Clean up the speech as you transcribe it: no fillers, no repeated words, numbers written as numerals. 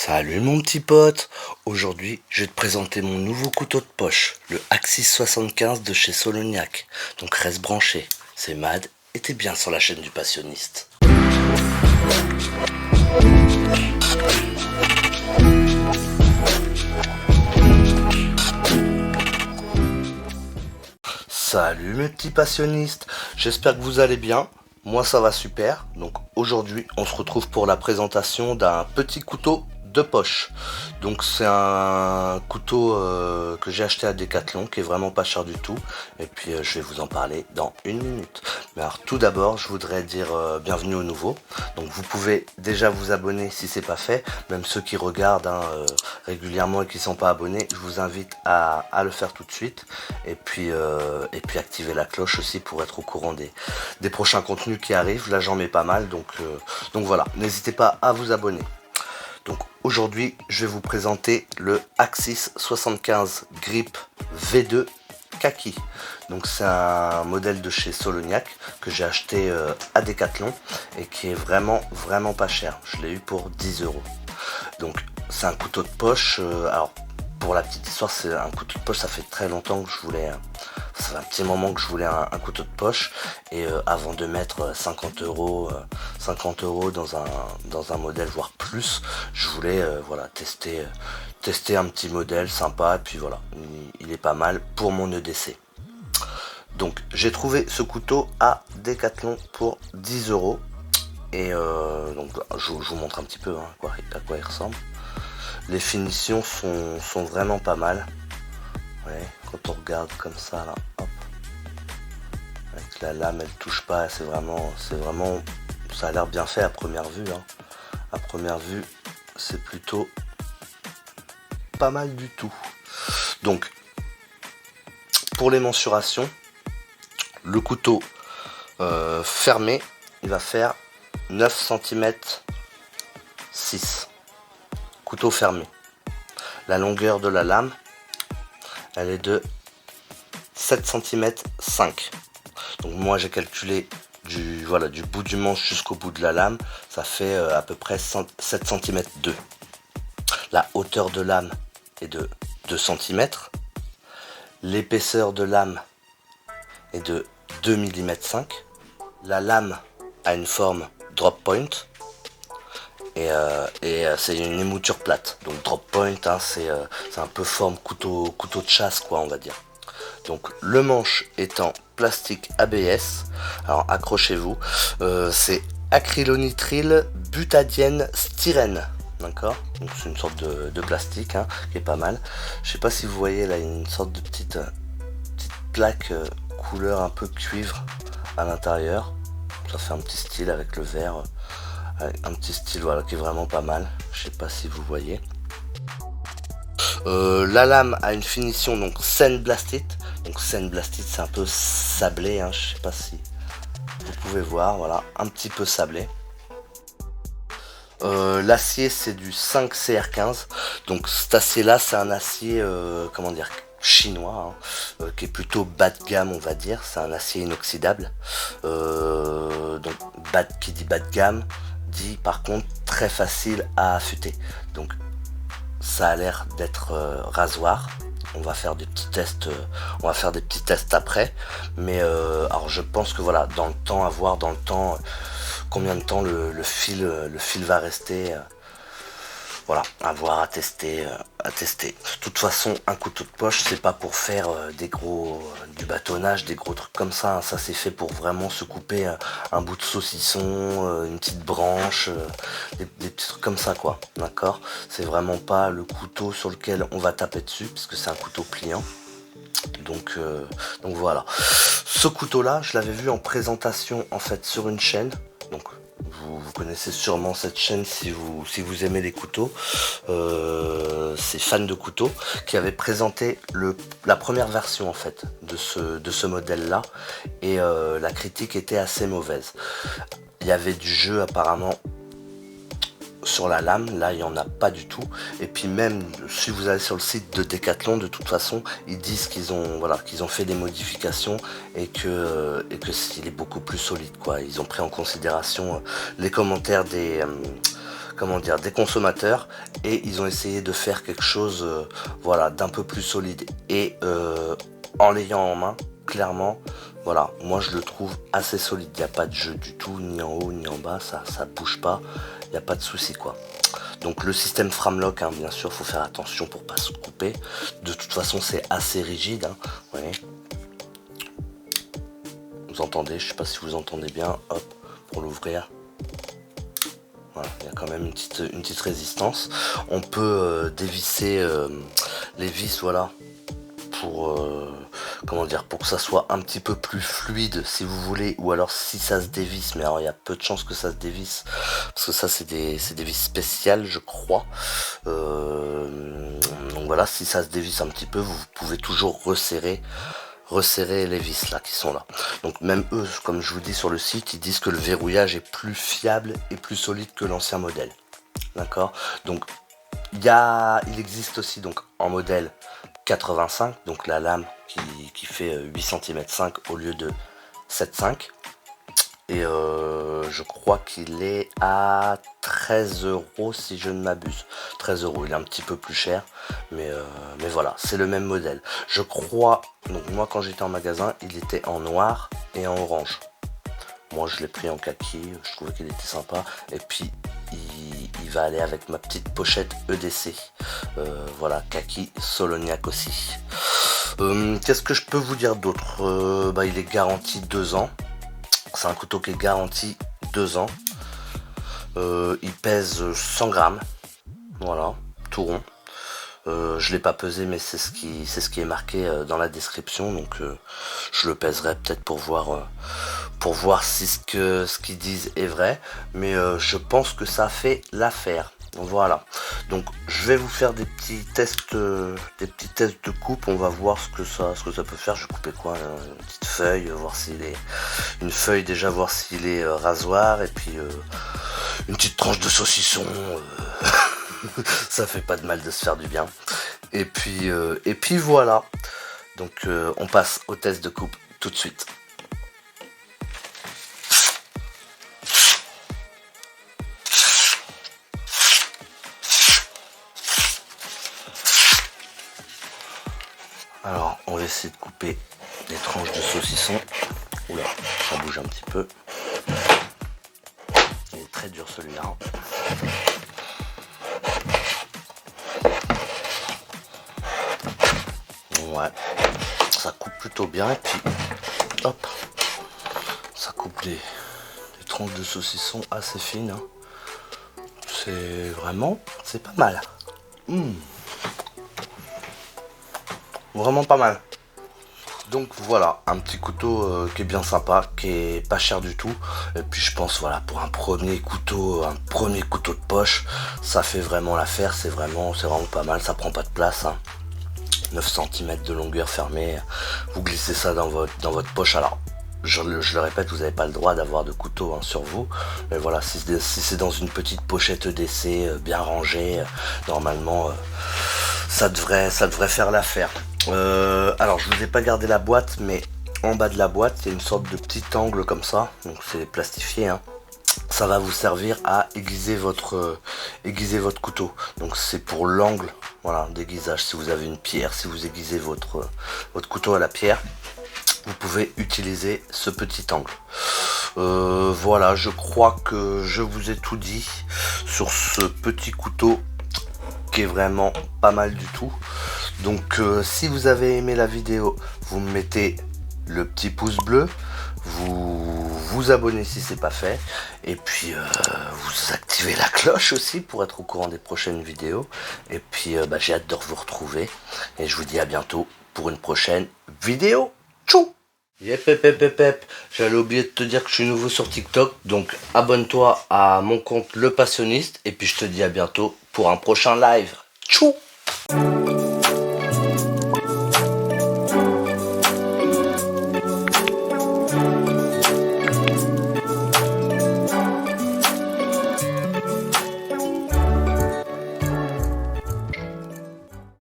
Salut mon petit pote, aujourd'hui je vais te présenter mon nouveau couteau de poche, le Axis 75 de chez Solognac. Donc reste branché, c'est Mad et t'es bien sur la chaîne du passionniste. Salut mes petits passionnistes, j'espère que vous allez bien. Moi ça va super, donc aujourd'hui on se retrouve pour la présentation d'un petit couteau de poche. Donc c'est un couteau que j'ai acheté à Decathlon qui est vraiment pas cher du tout. Et puis je vais vous en parler dans une minute. Mais alors tout d'abord je voudrais dire bienvenue aux nouveaux. Donc vous pouvez déjà vous abonner si c'est pas fait. Même ceux qui regardent régulièrement et qui sont pas abonnés, je vous invite à le faire tout de suite. Et puis activer la cloche aussi pour être au courant des prochains contenus qui arrivent. Là j'en mets pas mal, donc voilà, n'hésitez pas à vous abonner. Donc aujourd'hui je vais vous présenter le Axis 75 Grip V2 Kaki. Donc c'est un modèle de chez Solognac que j'ai acheté à Decathlon et qui est vraiment pas cher. Je l'ai eu pour 10 €. Donc c'est un couteau de poche. Alors pour la petite histoire, c'est un couteau de poche, ça fait très longtemps que je voulais, ça fait un petit moment que je voulais un couteau de poche, et avant de mettre 50 € dans un modèle, voire plus, je voulais voilà, tester un petit modèle sympa, et puis voilà, il est pas mal pour mon EDC. Donc j'ai trouvé ce couteau à Decathlon pour 10 €, et donc je vous montre un petit peu à quoi il ressemble. Les finitions sont vraiment pas mal. Ouais, quand on regarde comme ça là, hop. Avec la lame, elle touche pas, c'est vraiment, ça a l'air bien fait à première vue. À première vue, c'est plutôt pas mal du tout. Donc, pour les mensurations, le couteau fermé, il va faire 9 cm 6. Couteau fermé. La longueur de la lame, elle est de 7 cm 5. Donc moi j'ai calculé du bout du manche jusqu'au bout de la lame, ça fait à peu près 7 cm 2. La hauteur de lame est de 2 cm. L'épaisseur de lame est de 2 mm 5. La lame a une forme drop point. Et c'est une émouture plate. Donc drop point, c'est un peu forme couteau de chasse, quoi, on va dire. Donc le manche est en plastique ABS. Alors accrochez-vous. C'est acrylonitrile butadiène styrène. D'accord. Donc c'est une sorte de plastique qui est pas mal. Je sais pas si vous voyez là, une sorte de petite plaque couleur un peu cuivre à l'intérieur. Ça fait un petit style avec le vert. Un petit style voilà, qui est vraiment pas mal. Je sais pas si vous voyez. La lame a une finition donc sandblasted. Donc sandblasted, c'est un peu sablé, je sais pas si vous pouvez voir, voilà, un petit peu sablé. L'acier c'est du 5CR15. Donc cet acier là, c'est un acier comment dire, chinois, qui est plutôt bas de gamme, on va dire. C'est un acier inoxydable. Donc qui dit bas de gamme dit par contre très facile à affûter. Donc ça a l'air d'être rasoir. On va faire des petits tests, après, mais alors je pense que voilà, dans le temps, à voir dans le temps combien de temps le fil va rester. Voilà, à voir, à tester. De toute façon, un couteau de poche, c'est pas pour faire du bâtonnage, des gros trucs comme ça. Ça, c'est fait pour vraiment se couper un bout de saucisson, une petite branche, des petits trucs comme ça, quoi. D'accord? C'est vraiment pas le couteau sur lequel on va taper dessus, puisque c'est un couteau pliant. Donc voilà. Ce couteau-là, je l'avais vu en présentation, en fait, sur une chaîne. Donc vous connaissez sûrement cette chaîne si vous aimez les couteaux. C'est Fan de couteaux qui avait présenté la première version en fait de ce modèle là, et la critique était assez mauvaise. Il y avait du jeu apparemment sur la lame, là il n'y en a pas du tout. Et puis même si vous allez sur le site de Decathlon, de toute façon ils disent qu'ils ont fait des modifications et que s'il est beaucoup plus solide, quoi. Ils ont pris en considération les commentaires des comment dire, des consommateurs, et ils ont essayé de faire quelque chose voilà, d'un peu plus solide. Et en l'ayant en main, clairement, voilà, moi je le trouve assez solide. Il n'y a pas de jeu du tout, ni en haut ni en bas, ça bouge pas, il n'y a pas de souci quoi. Donc le système Framlock, hein, bien sûr, faut faire attention pour pas se couper. De toute façon, c'est assez rigide. Hein, vous voyez. Vous entendez, je sais pas si vous entendez bien. Hop, pour l'ouvrir. Voilà, il y a quand même une petite résistance. On peut dévisser les vis, voilà, pour comment dire, pour que ça soit un petit peu plus fluide si vous voulez, ou alors si ça se dévisse, mais alors il y a peu de chances que ça se dévisse parce que ça c'est des vis spéciales je crois. Donc voilà, si ça se dévisse un petit peu, vous pouvez toujours resserrer les vis là qui sont là. Donc même eux, comme je vous dis sur le site, ils disent que le verrouillage est plus fiable et plus solide que l'ancien modèle. D'accord. Donc il existe aussi donc en modèle 85, donc la lame qui fait 8 cm 5 au lieu de 7,5. Et je crois qu'il est à 13 € si je ne m'abuse. 13 €, il est un petit peu plus cher, mais voilà, c'est le même modèle. Je crois, donc moi quand j'étais en magasin, il était en noir et en orange. Moi je l'ai pris en kaki, je trouvais qu'il était sympa. Et puis il va aller avec ma petite pochette EDC. Voilà, kaki Soloniac aussi. Qu'est-ce que je peux vous dire d'autre? Il est garanti 2 ans. C'est un couteau qui est garanti 2 ans. Il pèse 100 grammes. Voilà, tout rond. Je l'ai pas pesé, mais c'est ce qui est marqué dans la description. Donc je le pèserai peut-être pour voir si ce qu'ils disent est vrai. Mais je pense que ça fait l'affaire. Voilà, donc je vais vous faire des petits tests de coupe. On va voir ce que ça peut faire. Je vais couper quoi, une petite feuille, voir s'il est une feuille déjà, voir s'il est rasoir, et puis une petite tranche de saucisson. Ça fait pas de mal de se faire du bien. Et puis voilà. Donc on passe au test de coupe tout de suite. Alors, on va essayer de couper des tranches de saucisson. Oula, ça bouge un petit peu. Il est très dur celui-là. Ouais, ça coupe plutôt bien. Et puis, hop, ça coupe des tranches de saucisson assez fines. Hein. C'est pas mal. Vraiment pas mal. Donc voilà, un petit couteau qui est bien sympa, qui est pas cher du tout. Et puis je pense, voilà, pour un premier couteau de poche, ça fait vraiment l'affaire. C'est vraiment pas mal, ça prend pas de place. Hein. 9 cm de longueur fermée, vous glissez ça dans votre poche. Alors je le répète, vous n'avez pas le droit d'avoir de couteau hein, sur vous, mais voilà, si c'est dans une petite pochette EDC bien rangée, normalement ça devrait faire l'affaire. Alors je vous ai pas gardé la boîte, mais en bas de la boîte il y a une sorte de petit angle comme ça, donc c'est plastifié hein. Ça va vous servir à aiguiser votre couteau. Donc c'est pour l'angle, voilà, d'aiguisage. Si vous avez une pierre, si vous aiguisez votre couteau à la pierre, vous pouvez utiliser ce petit angle. Voilà, je crois que je vous ai tout dit sur ce petit couteau qui est vraiment pas mal du tout. Donc si vous avez aimé la vidéo, vous me mettez le petit pouce bleu, vous abonnez si c'est pas fait, et puis vous activez la cloche aussi pour être au courant des prochaines vidéos. Et puis j'ai hâte de vous retrouver, et je vous dis à bientôt pour une prochaine vidéo. Tchou. Yep, j'allais oublier de te dire que je suis nouveau sur TikTok, donc abonne-toi à mon compte Le Passionniste, et puis je te dis à bientôt pour un prochain live. Tchou.